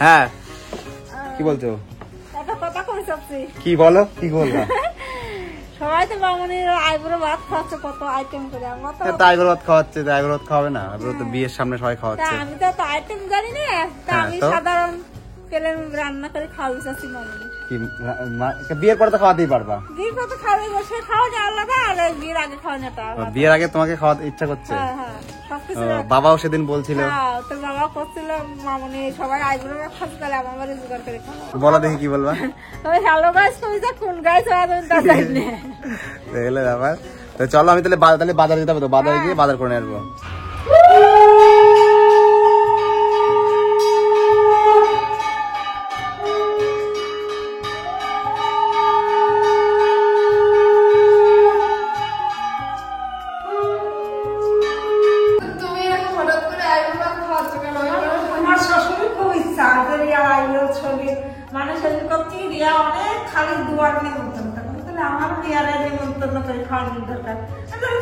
হ্যাঁ কি বলছো? একটা কথা কই চাচ্ছি। কি বলো, কি বলবা? সবাই তো মামনির আইবুড়ো ভাত খাচ্ছে কত আইটেম করে। আমরা তো আইবুড়ো ভাত খাওয়াচ্ছে, আইবুড়ো ভাত খাওয়াবে না? আইবুড়ো তো বিয়ের সামনে সবাই খাওয়াচ্ছে। আমি তো আইটেম জানি না, তা আমি সাধারণ প্লেন রান্না করে খাওয়াই চাচ্ছি মামনি। কি বিয়ের পরে তো খাওয়াতেই পারবা? বিয়ের পরে তো খাওয়াই, বসে খাওয়াটা আলাদা আর বিয়ের আগে খাওয়ানোটা আলাদা। বিয়ের আগে তোমাকে খাওয়াতে ইচ্ছা করছে? হ্যাঁ সবকিছু। বাবাও সেদিন বলছিল, তোর বাবা করছিল মামনি সবাই আইবুড়ো ভাত খাচ্ছে, তাহলে আমার বাড়ি জোগাড় করে খাওয়া। বলো দেখি কি বলবা? তবে হ্যালো গাইস, তুমি যা কোন গাইস দাদাই নে তাহলে ব্যাপার। তো চলো আমি তাহলে বাজারে যেতে হবে, তো বাজারে গিয়ে বাজার করে আসবো। অনেক খালি দুয়ার নিমন্ত্রণ করে, আমার রিয়ারে নিমন্ত্রণ করে খাওয়ানোর দরকার।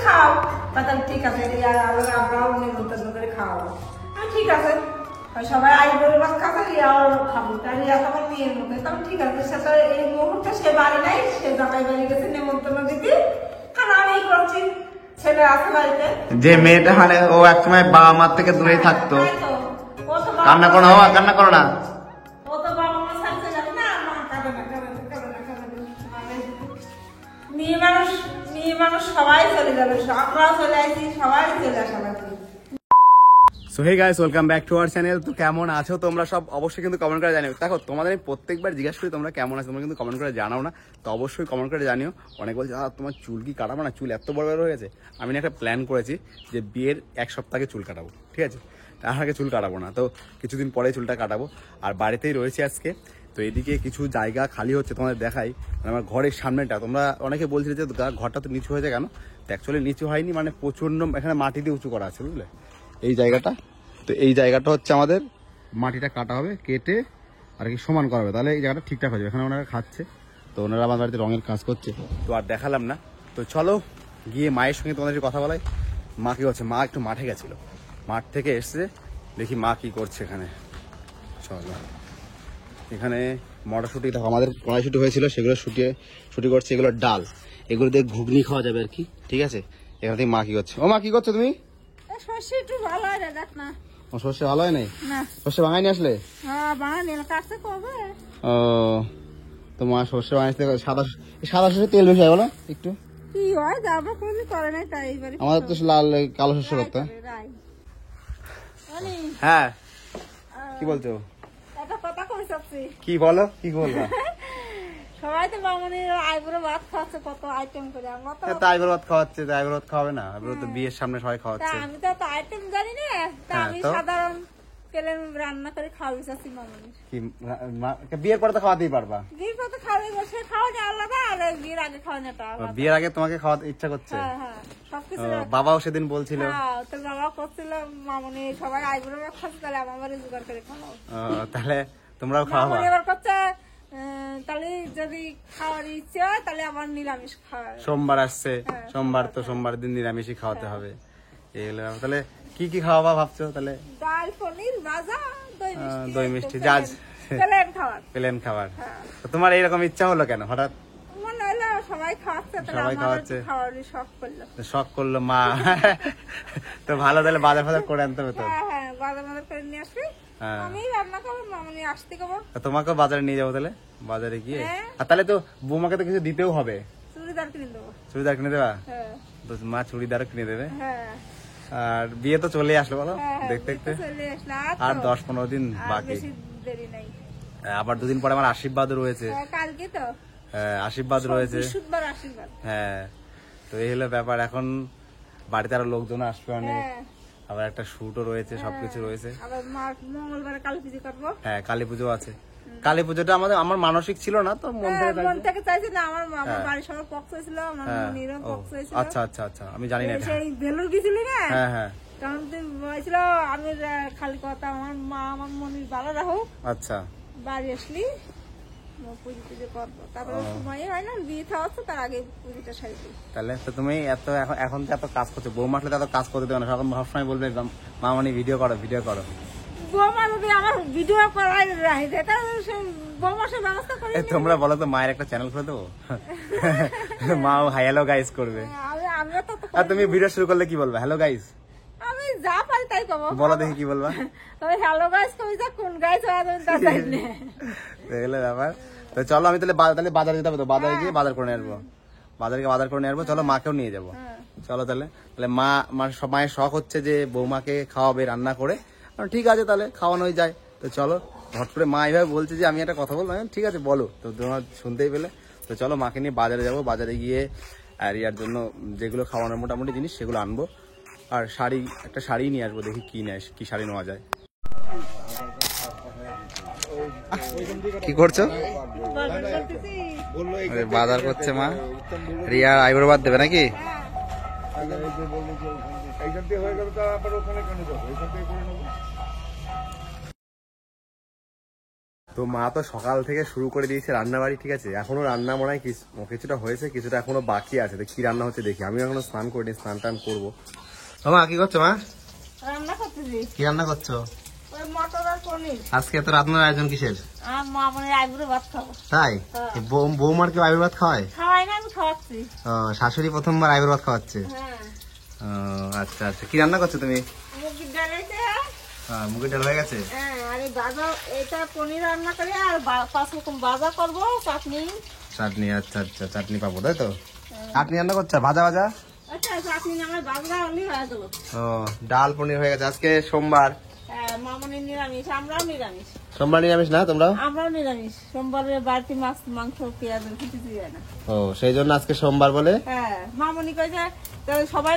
খাও তাহলে ঠিক আছে, রিয়ার আমরাও নিমন্ত্রণ করে খাওয়াবো। ঠিক আছে, সবাই আইবুড়ো ভাত খাবে, রিয়াও খাবো। তাই রিয়া তো আমার মেয়ের মতো, তখন ঠিক আছে। সে তো এই মুহূর্তে সে বাড়ি নাই, সে জামাই বাড়ি গেছে নিমন্ত্রণ দিতে। কারণ আমি করছি, ছেলে আছে বাড়িতে। যে মেয়েটা মানে ও একসময় বাবা মার থেকে দূরেই থাকতো, কান্না করো না, কান্না করো না। মেয়ে মানুষ সবাই চলে যাবে, আমরাও চলে আসি, সবাই চলে আসা লাগবে। So hey guys, welcome back to our channel. তো কেমন আছো তোমরা সব? অবশ্যই কিন্তু কমেন্ট করে জানিও। দেখো তোমাদের আমি প্রত্যেকবার জিজ্ঞাসা করি তোমরা কেমন আছো, তোমরা কিন্তু কমেন্ট করে জানাও না। তো অবশ্যই কমেন্ট করে জানিও। অনেক বলছে তোমার চুল কি কাটাবো না, চুল এত বড় বড় হয়ে গেছে। আমি একটা প্ল্যান করেছি যে বিয়ের এক সপ্তাহে চুল কাটাবো, ঠিক আছে? তার আগে চুল কাটাবো না, তো কিছুদিন পরে চুলটা কাটাবো। আর বাড়িতেই রয়েছে আজকে। তো এদিকে কিছু জায়গা খালি হচ্ছে, তোমাদের দেখাই। মানে আমার ঘরের সামনেটা, তোমরা অনেকে বলছিলে যে ঘরটা তো নিচু হয়েছে কেন? তো অ্যাকচুয়ালি নিচু হয়নি, মানে প্রচন্ড এখানে মাটি দিয়ে উঁচু করা আছে, বুঝলে? এই জায়গাটা, তো এই জায়গাটা হচ্ছে আমাদের মাটিটা কাটা হবে, কেটে আর কি সমান করা হবে, তাহলে এই জায়গাটা ঠিকঠাক হয়ে যাবে। এখানে ওনারা খাচ্ছে, তো ওনারা আমার বাড়িতে রঙের কাজ করছে, তো আর দেখালাম না। তো চলো গিয়ে মায়ের সঙ্গে তোমাদের কথা বলাই। মা কি করছে? মা একটু মাঠে গেছিলো, মাঠ থেকে এসছে, দেখি মা কি করছে এখানে। চলো, এখানে মটরশুঁটি দেখো, আমাদের কড়াইশুঁটি হয়েছিল, সেগুলো শুটি করছে। এগুলো ডাল, এগুলো দিয়ে ঘুগনি খাওয়া যাবে আর কি, ঠিক আছে? এখান থেকে মা কি করছে? ও মা কি করছো তুমি? সর্ষে একটু ভালো হয়, দেখ না। ও সর্ষে ভালো হয় নাই? সর্ষে ভাঙাইনি আসলে? হ্যাঁ বাঙালি কাটছে কবে। ও তো মা সর্ষে বানাইতে, সাদা সর্ষে তেল বেশি হয় বলো একটু। কি হয় যাবো, কোনদিন করে নাই, তাই এবারে আমাদের তো লাল কালো সর্ষে করতে। হ্যাঁ কি বলছো? একটা কথা কই চাচ্ছি। কি বলো, কি বলবা? সবাই তো মামনির আইবুড়ো ভাত খাচ্ছে কত আইটেম করে। আমরা তো আইবুড়ো ভাত খাওয়াচ্ছে, আইবুড়ো ভাত খাওয়াবে না? আইবুড়ো তো বিয়ের সামনে সবাই খাওয়াচ্ছে। আমি তো আইটেম জানি না, তা আমি সাধারণ প্লেন রান্না করে খাওয়াই চাচ্ছি মামনি। কি বিয়ের পরে তো খাওয়াতেই পারবা? বিয়ের পরে তো খাওয়াই, বসে খাওয়াটা আলাদা আর বিয়ের আগে খাওয়ানোটা আলাদা। বিয়ের আগে তোমাকে খাওয়াতে ইচ্ছা করছে? হ্যাঁ সবকিছু। বাবাও সেদিন বলছিল, তোর বাবা করছিল মামনি সবাই আইবুড়ো ভাত খাচ্ছে, তাহলে আমার বাড়ি জোগাড় করে খাওয়াও। তাহলে তোমরাও খাওয়াবা? এবার করছে তাহলে যদি খাওয়ার ইচ্ছে হয় তাহলে আমার নিরামিষ খাওয়া। সোমবার আসছে, সোমবার তো সোমবার দিন নিরামিষই খাওয়াতে হবে। এগুলো তাহলে কি কি খাওয়াবা ভাবছো? তাহলে ডাল, পনির, ভাজা, দই মিষ্টি, জাজ প্লেন খাবার। তোমার এইরকম ইচ্ছা হলো কেন হঠাৎ? মনে হলো সবাই খাওয়াচ্ছে, সবাই খাওয়াচ্ছে, খাওয়ারই শখ করলো মা। তো ভালো, তাহলে বাজার ফাজার করে আনতে হবে তো। হ্যাঁ বাজার করে নিয়ে আসবি, আমি রান্না করবো, মামনি আসতে করবো। তোমাকেও বাজারে নিয়ে যাবো তাহলে, বাজারে গিয়ে। আর তাহলে তো বৌমাকে তো কিছু দিতেও হবে। চুড়িদার কিনে দেবো। চুড়িদার কিনে দেবা? তো মা চুড়িদারও কিনে দেবে। আর বিয়ে তো চলে আসলো, বলো দেখতে দেখতে আর 10-15 দিন বাকি। আবার 2 দিন পরে আমার আশীর্বাদ রয়েছে, কালকে তো আশীর্বাদ রয়েছে। আশীর্বাদ। হ্যাঁ, তো এই হলো ব্যাপার। এখন বাড়িতে আরো লোকজন আসবে অনেক, আবার একটা শুটও রয়েছে, সবকিছু রয়েছে। মঙ্গলবারে কালী পুজো করবো। হ্যাঁ কালী পুজো আছে। কালী পুজোটা আমার মানসিক ছিল না, তো মন থেকে চাইছি না। আমার বাড়ির সবার পক্ষ হয়েছিল, আমার মনিরও পক্ষ হয়েছিল। আচ্ছা আচ্ছা আচ্ছা, আমি জানি না। সেই বেলুর গেছিলি না? হ্যাঁ হ্যাঁ, তখন তুই বলেছিল আমি খালি কথা আমার মা আমার মনির ভালো রাখো। আচ্ছা, বাড়ি আসলি পুজো টুজো করবো, তারপরে সময় হয় না, বিয়ে খাওয়াচ্ছে, তার আগে পুজোটা সারি। তাহলে তো তুমি এখন তো এত কাজ করছো, বৌমা আসলে এত কাজ করতে দেবে না, তখন সবসময় বলবে মামানি ভিডিও করো ভিডিও করো। বৌমা যদি আমার ভিডিও করাই রাখি দেয় তাহলে বৌমার সে ব্যবস্থা করে তোমরা বলো তো মায়ের একটা চ্যানেল খুলে দেবো মাও হাই হ্যালো গাইস করবে আমরা তো আর তুমি ভিডিও শুরু করলে কি বলবে হ্যালো গাইস আমি যা পারি তাই কব বলো দেখি কি বলবা তবে হ্যালো গাইস কই যা কোন গাইস তা জানি না দেখলে ব্যাপার তো চলো আমি তাহলে বাজারে যেতে হবে তো বাজারে গিয়ে বাজার করে নিয়ে আসবো বাজারে গিয়ে বাজার করে নিয়ে আসবো চলো মাকেও নিয়ে যাবো চলো তাহলে মা সব মায়ের শখ হচ্ছে যে বৌমাকে খাওয়াবে রান্না করে ঠিক আছে তাহলে খাওয়ানোই যায় তো চলো হট করে মা এইভাবে বলছে যে আমি একটা কথা বলবো ঠিক আছে বলো তো তোমার শুনতেই পেলে তো চলো মাকে নিয়ে বাজারে যাবো বাজারে গিয়ে আর ইয়ার জন্য যেগুলো খাওয়ানোর মোটামুটি জিনিস সেগুলো আনবো আর একটা শাড়ি নিয়ে আসবো দেখি কি শাড়ি নেওয়া যায় কি করছো বাজার করছে মা রিয়ার আইব্রো বাদ দেবে নাকি তো মা তো সকাল থেকে শুরু করে দিয়েছে রান্না বাড়ি ঠিক আছে এখনো রান্না মনে হয় কিছুটা হয়েছে কিছুটা এখনো বাকি আছে কি রান্না হচ্ছে দেখি আমি এখনো স্নান করিনি স্নান টান করবো মা কি করছো মা রান্না করতেছি কি রান্না করছো ওই মটর আর পনির আজকে এত রান্নার আয়োজন কিসের আর মা মানে আইব্রো ভাত খাবো তাই বৌমার কেউ আইব্রো ভাত খাওয়ায় খাওয়াই না আমি খাওয়াচ্ছি শাশুড়ি প্রথমবার আইব্রো ভাত খাওয়াচ্ছে আচ্ছা আচ্ছা কি রান্না করছো তুমি মুগের ডাল আছে মুগের ডাল হয়ে গেছে আর এই ভাজা এটা পনির রান্না করে আর 5 রকম ভাজা করবো চাটনি আচ্ছা আচ্ছা চাটনি পাবো তাই তো চাটনি রান্না করছো ভাজা আচ্ছা চাটনি আমার ভাজা হলেই হয়ে গেল ডাল পনির হয়ে গেছে আজকে সোমবার মামনি নিরামিষ আমরাও নিরামিষ সোমবার নিরামিষ না তোমরা আমরাও নিরামিষ সোমবারে বাড়তি মাছ মাংস পেঁয়াজ কিছু দিয়ে না সেই জন্য আজকে সোমবার বলে মামনি কইছে তাহলে সবাই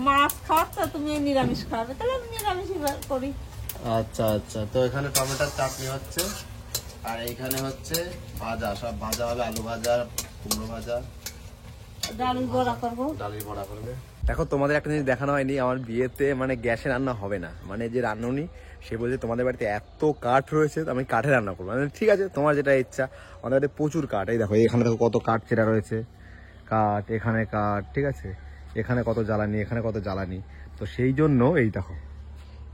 মাছ খাওয়ার তো তুমি নিরামিষ খাওয়াবে তাহলে আমি নিরামিষই করি আচ্ছা আচ্ছা তো এখানে টমেটোর চাটনি হচ্ছে আর এইখানে হচ্ছে ভাজা সব ভাজা হবে আলু ভাজা কুমড়ো ভাজা ডালের বড়া করবো দেখো তোমাদের একটা জিনিস দেখানো হয়নি আমার বিয়েতে মানে গ্যাসে রান্না হবে না মানে যে রান্নুনি সে বলছে তোমাদের বাড়িতে এত কাঠ রয়েছে আমি কাঠে রান্না করবো মানে ঠিক আছে তোমার যেটা ইচ্ছা আমাদের বাড়িতে প্রচুর কাঠ এই দেখো এখানে দেখো কত কাঠ চেরা রয়েছে কাঠ এখানে কাঠ ঠিক আছে এখানে কত জ্বালানি এখানে কত জ্বালানি তো সেই জন্য এই দেখো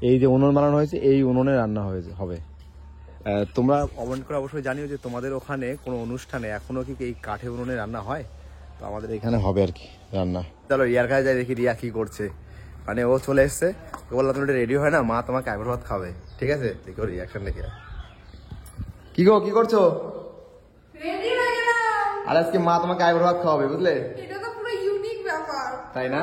এই যে উনুন বানানো হয়েছে এই উনুনে রান্না হবে তোমরা কমেন্ট করে অবশ্যই জানিও যে তোমাদের ওখানে কোনো অনুষ্ঠানে এখনো কি এই কাঠে উনুনে রান্না হয় তো আমাদের এখানে হবে আর কি রান্না চলো রিয়ার কাছে যাই দেখি রিয়া কি করছে মানে ও চলে এসছে বললাম তুমি রেডি হয় না মা তোমাকে আইব্রো ভাত খাবে ঠিক আছে দেখো রিয়াকশন দেখে কি গো কি করছো আর আজকে মা তোমাকে আইব্রো ভাত খাওয়াবে বুঝলে এটা তো পুরো ইউনিক ব্যাপার তাই না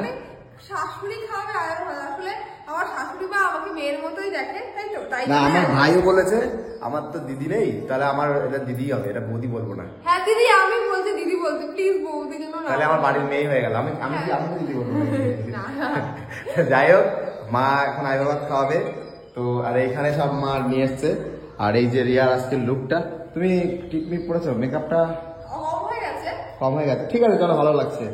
শাশুড়ি খাওয়াবে আয়ুর ভাত আসলে আমার শাশুড়ি মা আমাকে মেয়ের মতোই দেখে তাই তো তাই না আমার ভাইও বলেছে আমার তো দিদি নেই তাহলে আমার এটা দিদি হবে এটা বৌদি বলবো না হ্যাঁ দিদি আমি বলছি দিদি বলতে প্লিজ বৌদি যেন না তাহলে আমার বাড়ির মেয়ে হয়ে গেল আমি দিদি বলবো যাই হোক মা এখন আইব্রো ভাত খাওয়াবে তো আর এইখানে সব মা নিয়ে এসছে আর এই যে রিয়ার আজকের লুকটা তুমি টিকমিক পড়েছো মেকআপটা কম হয়ে গেছে ঠিক আছে চলো ভালো লাগছে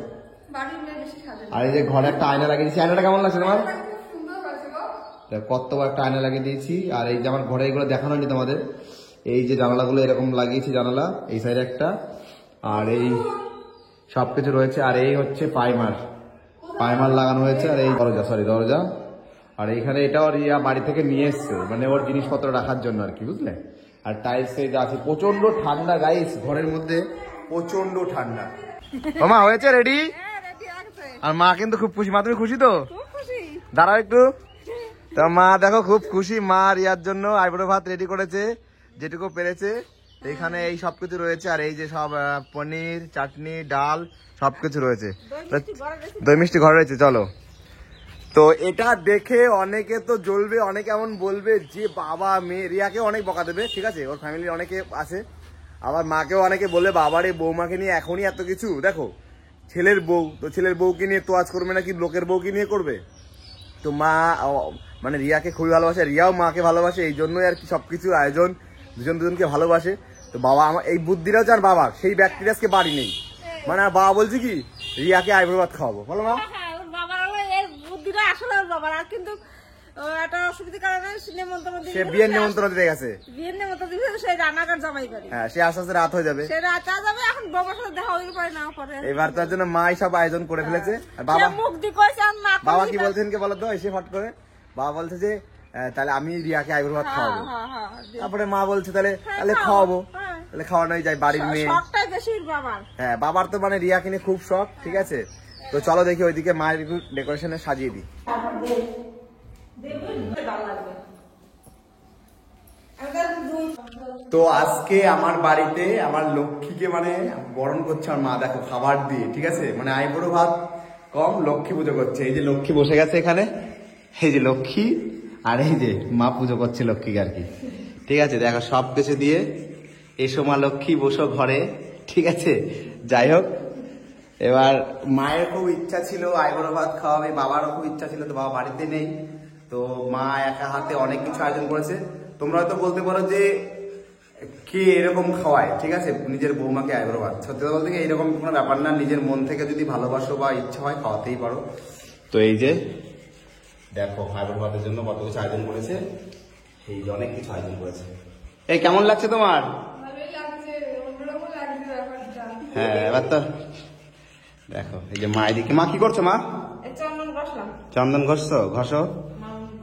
বাড়ির মেয়ে বেশি সাজে আর এই যে ঘরে একটা আয়না লাগিয়ে দিয়েছি আয়নাটা কেমন লাগছে তোমার খুব সুন্দর হয়েছে গো কত বড় একটা আয়না লাগিয়ে দিয়েছি আর এই যে আমার ঘরে এগুলো দেখানো হয়নি তোমাদের এই যে জানালাগুলো এরকম লাগিয়েছি জানালা এই সাইডে একটা আর এই সবকিছু রয়েছে আর এই হচ্ছে পাইমার লাগানো হয়েছে আর এই দরজা আর এইখানে এটাও রিয়া বাড়ি থেকে নিয়ে এসছে মানে ওর জিনিসপত্র রাখার জন্য আর কি বুঝলে আর টাইলস আছে প্রচন্ড ঠান্ডা গাইস ঘরের মধ্যে প্রচন্ড ঠান্ডা মা হয়েছে রেডি আর মা কিন্তু খুব খুশি মা তুমি খুশি তো দাঁড়াও একটু তো মা দেখো খুব খুশি মা রিয়ার জন্য আইব্রো ভাত রেডি করেছে যেটুকু পেরেছে এখানে এই সবকিছু রয়েছে আর এই যে সব পনির চাটনি ডাল সবকিছু রয়েছে দই মিষ্টি ঘরে রয়েছে চলো তো এটা দেখে অনেকে তো জ্বলবে অনেকে এমন বলবে যে বাবা মেয়ে রিয়াকে অনেক বকা দেবে ঠিক আছে ওর ফ্যামিলির অনেকে আছে আবার মাকেও অনেকে বলবে বাবারে বৌমাকে নিয়ে এখনই এত কিছু দেখো ছেলের বউ তো ছেলের বউকে নিয়ে তো আজ করবে নাকি লোকের বউকে নিয়ে করবে তো মা মানে রিয়াকে খুবই ভালোবাসে রিয়াও মাকে ভালোবাসে এই জন্যই আর কি সবকিছু আয়োজন দুজনকে ভালোবাসে তো বাবা আমার এই বুদ্ধিটাও চান বাবার সেই ব্যক্তির আজকে বাড়ি নেই মানে আর বাবা বলছে কি রিয়াকে আইব্রো ভাত খাওয়াবো বলো মা বুদ্ধিটা আসলে ওর বাবার আর কিন্তু একটা অসুবিধার কারণে সে বিয়ের নিমন্ত্রণ দিতে গেছে বিয়ের নিমন্ত্রণ দিতে সে রান্নাঘর জামাই করে হ্যাঁ সে আস্তে আস্তে রাত হয়ে যাবে সে রাত যাবে এখন বাবার সাথে দেখা হইতে পারে না পারে এবার তার জন্য মাই সব আয়োজন করে ফেলেছে আর বাবা মুখ দি কইছে আর না বাবা কি বলছেন কে বলো তো এসে ফট করে বাবা বলছে যে তাহলে আমি রিয়াকে আইবুড়ো ভাত খাওয়াবো। হ্যাঁ। তারপরে মা বলছে তাহলে তাহলে খাওয়াবো, তাহলে খাওয়ানোই যায়, বাড়ির মেয়ে। শখটাই বেশি বাবার। হ্যাঁ, বাবার তো মানে রিয়াকে নিয়ে খুব শখ। ঠিক আছে, তো চলো দেখি ওইদিকে মায়ের একটু ডেকোরেশনে সাজিয়ে দিই। তো আজকে আমার বাড়িতে আমার লক্ষ্মীকে মানে বরণ করছে আমার মা, দেখো খাবার দিয়ে। ঠিক আছে, মানে আইবুড়ো ভাত কম, লক্ষ্মী পুজো করছে। এই যে লক্ষ্মী বসে গেছে এখানে, এই যে লক্ষ্মী, আর এই যে মা পুজো করছে লক্ষ্মীকে আর কি। ঠিক আছে, দেখো সব কিছু দিয়ে এসো মা লক্ষ্মী বসো ঘরে। ঠিক আছে, যাই হোক, এবার মায়ের খুব ইচ্ছা ছিল আইবুড়ো ভাত খাওয়াবে, বাবারও খুব ইচ্ছা ছিল, তো বাবা বাড়িতে নেই, তো মা একা হাতে অনেক কিছু আয়োজন করেছে। তোমরা হয়তো বলতে পারো যে কে এরকম খাওয়ায়, ঠিক আছে, নিজের বৌমাকে আইবুড়ো ভাত। সত্যি কথা বলতে এরকম কোনো ব্যাপার না, নিজের মন থেকে যদি ভালোবাসো বা ইচ্ছা হয় খাওয়াতেই পারো। তো এই যে দেখো আইবুড়ো ভাতের জন্য কত কিছু আয়োজন করেছে, এই যে অনেক কিছু আয়োজন করেছে। এই কেমন লাগছে তোমার? ভালোই লাগছে, অন্যরকম লাগছে ব্যাপারটা। হ্যাঁ, এবার তো দেখো এই যে মা এদিকে। মা কি করছো মা? চন্দন বসলাম। চন্দন ঘষছো? ঘষো।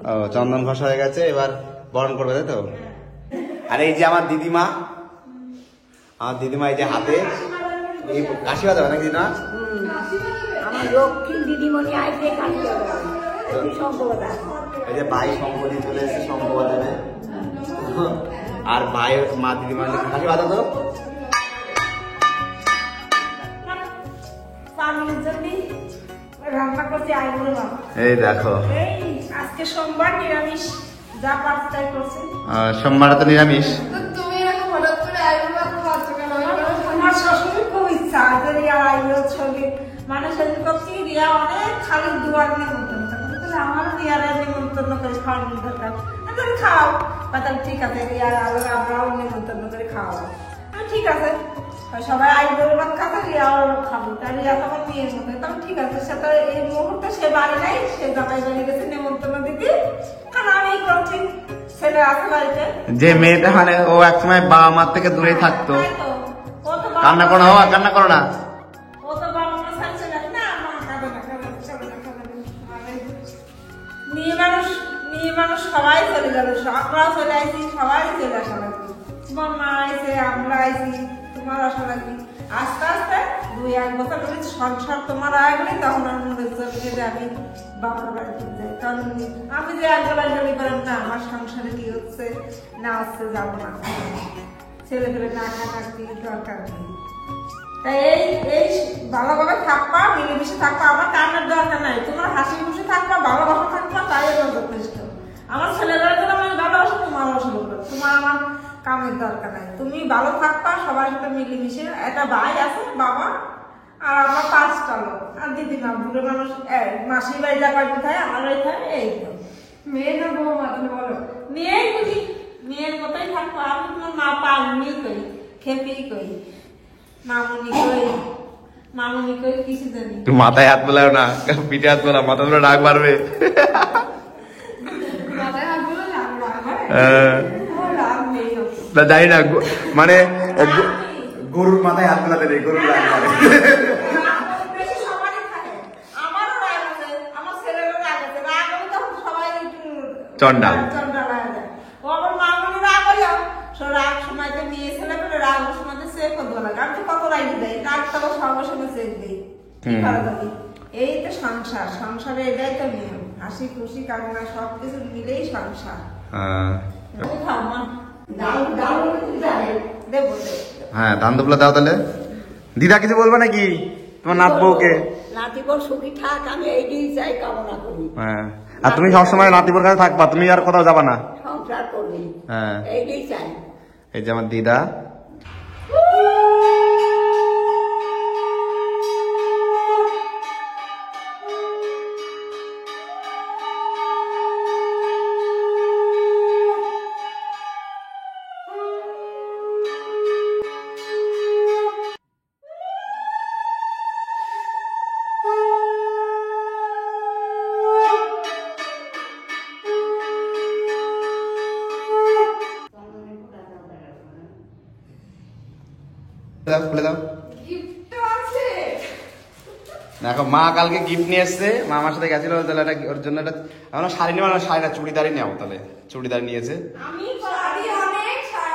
ও, চন্দন ঘষা হয়ে গেছে, এবার বরণ করবে, তাই তো? আর এই যে আমার দিদিমা, আমার দিদিমা এই যে হাতে এই কাশি বাজাবে নাকি না? আমার লক্ষ্মী দিদিমণি আইতে কাটিয়ে সম্পদা। এই যে ভাই সম্পত্তি চলে এসেছে, সম্পদ দেবে। আর ভাই মা দিদিমা কাশি বাজা তো। স্বামীর জন্য রান্না করছি আইবুড়ো ভাত। এই দেখো, এই আজকে সোমবার, নিরামিষ যা পারছি তাই করছি। সোমবারে তো নিরামিষ। তো তুমি এরকম হঠাৎ করে আইবুড়ো ভাত খাওয়াচ্ছ কেন? আমার শ্বশুরের খুব ইচ্ছা যে রিয়া আইবুড়োর ছবি মানে সেদিন করছি রিয়া অনেক খালি দুয়ার নিমন্ত্রণ করে, আমারও রিয়ারে নিমন্ত্রণ করে খাওয়ানোর দরকার। আমি খাও বা তাহলে ঠিক আছে, রিয়ার আলাদা আমরাও নিমন্ত্রণ করে খাওয়াবো। ঠিক আছে, সবাই আইবুড়ো ভাত খাবে, রিয়াও খাবো, তাই রিয়া তো আমার মেয়ের মতো। তখন ঠিক আছে, সে তো এই মুহূর্তে সে বাড়ি নাই, সে জামাই বাড়ি গেছে নিমন্ত্রণ দিতে, কারণ আমি করছি, ছেলে আছে বাড়িতে। যে মেয়েটা মানে ও একসময় বাবা মার থেকে দূরে থাকতো। তাই তো, ও তো বাবা- কান্না করো না, কান্না করো না। ও তো বাবা মা ছাড়া চলে আসে না, মা কাঁদে না, কাঁদে না, চলে না, কাঁদে না। মেয়ে মানুষ সবাই চলে যাবে, আমরাও চলে আসি, সবাই চলে আসা লাগবে। তোমার মা আইছে, আমরা আইছি, তোমার আসা লাগবে। আস্তে আস্তে 2-1 বছর ধরে সংসার তোমার আয় বলে তখন আমি মনে হচ্ছে যে আমি বাবার বাড়িতে যাই, কারণ আমি যে একবেলা গেলে করেন না আমার সংসারে কি হচ্ছে না হচ্ছে যাবো না, ছেলে ফেলে না খাটাচ্ছি দরকার নেই। তাই এই ভালোভাবে থাকবা, মিলেমিশে থাকবা, আমার কান্নার দরকার নাই, তোমার হাসি খুশি থাকবা, ভালোবাসা থাকবা, তাই আমার যথেষ্ট। আমার ছেলেরা যেন আমি ভালোবাসা, তোমার ভালোবাসা, তোমার আমার কামের দরকার নাই, তুমি ভালো থাকবা, সবার সাথে মিলেমিশে। একটা ভাই আছে বাবা, আর আমার 5টা লোক, আর দিদিমা বুড়ো মানুষ, মাসির বাড়ি যা কয় কোথায় আমার বাড়ি থাকে, এই তো মেয়ে না বৌমা তুমি বলো? মেয়েই বুঝি, মেয়ের মতোই থাকবো। আমি তোমার মা পালনি করি, খেপি করি, মামুনি করি, কিছু জানি। তুই মাথায় হাত বোলাও না, পিঠে হাত বোলা, মাথা ধরে ডাক মারবে। মাথায় হাত দিলে লাগবে। রাগ নেই ওর। না জানি না, মানে গরুর মাথায় হাত বোলাতে নেই, গরুর রাগ মারে। বেশি সবারই থাকে। আমারও রাগ আছে, আমার ছেলেরও রাগ আছে। রাগ হলে তখন সবাই একটু চন্ডাল। চন্ডাল হয়ে যায়। ও আমার মামুনি রাগ হলো, রাগ সময়তে মেয়ে ছেলে পেলে রাগ সময়তে সে কত লাগে। আমি তো কত রাগি দেয়, রাগ তো সবার সঙ্গে চেক দিই। কি করা যাবে? এই তো সংসার, সংসারে এটাই তো নিয়ম। হাসি খুশি কান্না সবকিছু মিলেই সংসার। খাও মা, দেবো। হ্যাঁ, ধান দুপুলা দাও তাহলে। দিদা কিছু বলবে নাকি তোমার নাত বউকে? নাতিবর সুখী থাক, আমি এইটাই চাই, কামনা করি। হ্যাঁ, আর তুমি সবসময় নাতিপুর কাছে থাকবা, তুমি আর কোথাও যাবা না। সংসার করবি, হ্যাঁ, এইটাই চাই। এই যে আমার দিদা। খুলে দাও। গিফট আছে। দেখো মা কালকে গিফট নিয়ে এসছে, মা আমার সাথে গেছিল, তাহলে ওর জন্য একটা আমরা শাড়ি নেবো, শাড়ি না চুড়িদারই নেবো, তাহলে চুড়িদার নিয়েছে। আমি শাড়ি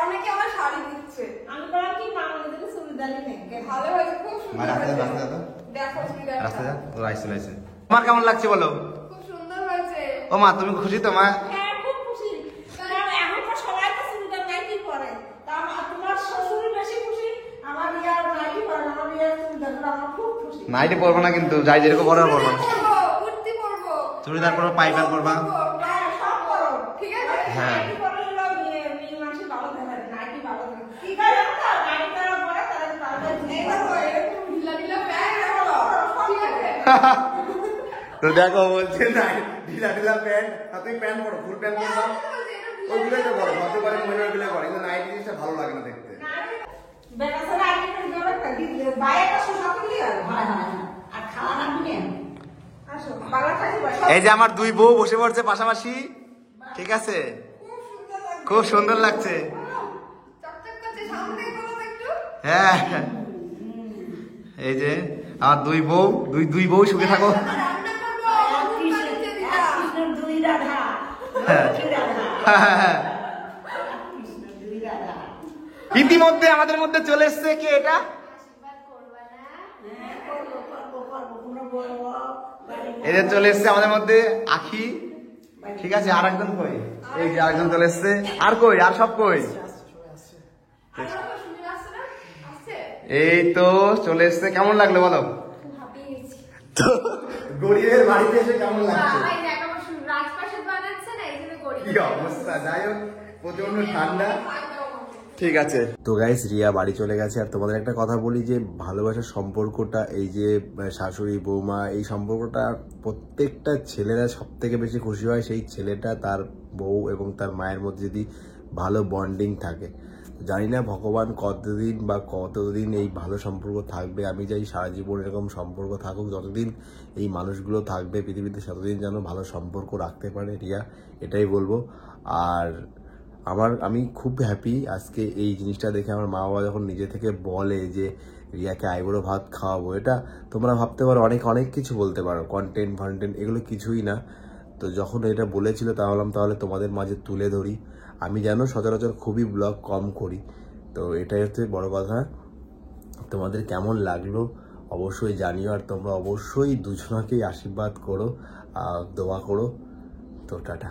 অনেকে আমার শাড়ি দিচ্ছে। আমি বললাম কি মা আমাদের জন্য চুড়িদারই নেই। ভালো হয়েছে, খুব মা সুন্দর রাস্তা হয়েছে। রাস্তা দেখো চুড়িদারটা। রাস্তা যা, তোর আইসে লাইছে। তোমার কেমন লাগছে বলো? খুব সুন্দর হয়েছে। ও মা তুমি খুশি তো মা? হ্যাঁ খুব খুশি, কারণ এখন তো সবাই তো চুড়িদার নাইটি পরে, তা তোমার শ্বশুরই বেশি খুশি, আমার ইয়ার নাইটি পরে, আমার ইয়ার চুড়িদার, আমার খুব খুশি। নাইটি পরবো না কিন্তু, যাই যেরকম পরবো পরবো না। কুর্তি পরবো। চুড়িদার পরবো, পাইপার পরবা। হ্যাঁ সব করো, ঠিক আছে? হ্যাঁ। নাইটি পরে হলো মেয়ে মানুষ ভালো থাকে, নাইটি ভালো থাকে। কি করে জানো তো, নাইটি পরা পরে তাদের তাদের এই দেখো, এরকম ঢিলা ঢিলা প্যান্ট পরো। ঠিক আছে? তো দেখো বলছে না ঢিলা ঢিলা প্যান্ট, আর তুমি প্যান্ট পরো, ফুল প্যান্ট পরবা, ওইগুলোই তো পরো, হতে পারে মহিলাগুলো পরে, কিন্তু নাইটি জিনিসটা ভালো লাগে না দেখতে। বেটাছেরা আগে করে দেবে একটা দিলে বাইরেটা শোনা করলি আর হয় হয় হয়। আর খাওয়া রাখবি না আসো বাংলা থাকি বসো। এই যে আমার দুই বউ বসে পড়ছে পাশাপাশি, ঠিক আছে, খুব সুন্দর লাগছে। চকচক করছে, সামনে থেকে বলো তো একটু। হ্যাঁ এই যে আমার দুই বউ, দুই বউ সুখে থাকো। রান্না করবো, নুন বাড়িতে দিলাম। কৃষ্ণের দুই রাধা হ্যাঁ। দুই রাধা হ্যাঁ। কৃষ্ণের দুই রাধা। ইতিমধ্যে আমাদের মধ্যে চলে এসছে কে এটা? হ্যাঁ করবো করবো করবো, কোনো বলবো বাড়ি এদের চলে এসছে আমাদের মধ্যে আখি, ঠিক আছে, আর একজন কই? এই যে আরেকজন চলে এসছে, আর কই, আর সব কই? আর আমার শুনে আসছে না? আসছে? এই তো চলে এসছে, কেমন লাগলো বলো? তো গরিবের বাড়িতে এসে কেমন লাগছে? কি অবস্থা, যাই হোক প্রচন্ড ঠান্ডা। ঠিক আছে, তো গাইস রিয়া বাড়ি চলে গেছে। আর তোমাদের একটা কথা বলি যে ভালোবাসার সম্পর্কটা, এই যে শাশুড়ি বৌমা, এই সম্পর্কটা প্রত্যেকটা ছেলেরা সব থেকে বেশি খুশি হয় সেই ছেলেটা তার বউ এবং তার মায়ের মধ্যে যদি ভালো বন্ডিং থাকে। জানি না ভগবান কতদিন এই ভালো সম্পর্ক থাকবে, আমি চাই সারা জীবন এরকম সম্পর্ক থাকুক, যতদিন এই মানুষগুলো থাকবে পৃথিবীতে ততদিন যেন ভালো সম্পর্ক রাখতে পারে রিয়া, এটাই বলবো। আর আমি খুব হ্যাপি আজকে এই জিনিসটা দেখে। আমার মা বাবা যখন নিজে থেকে বলে যে রিয়াকে আইবুড়ো ভাত খাওয়াবো, এটা তোমরা ভাবতে পারো অনেক কিছু বলতে পারো, কন্টেন্ট এগুলো কিছুই না। তো যখন এটা বলেছিল তাহলে তোমাদের মাঝে তুলে ধরি। আমি জানো সচরাচর খুবই ব্লগ কম করি, তো এটাই হচ্ছে বড় কথা। তোমাদের কেমন লাগলো অবশ্যই জানিও, আর তোমরা অবশ্যই দুজনাকেই আশীর্বাদ করো, দোয়া করো। তো টাটা।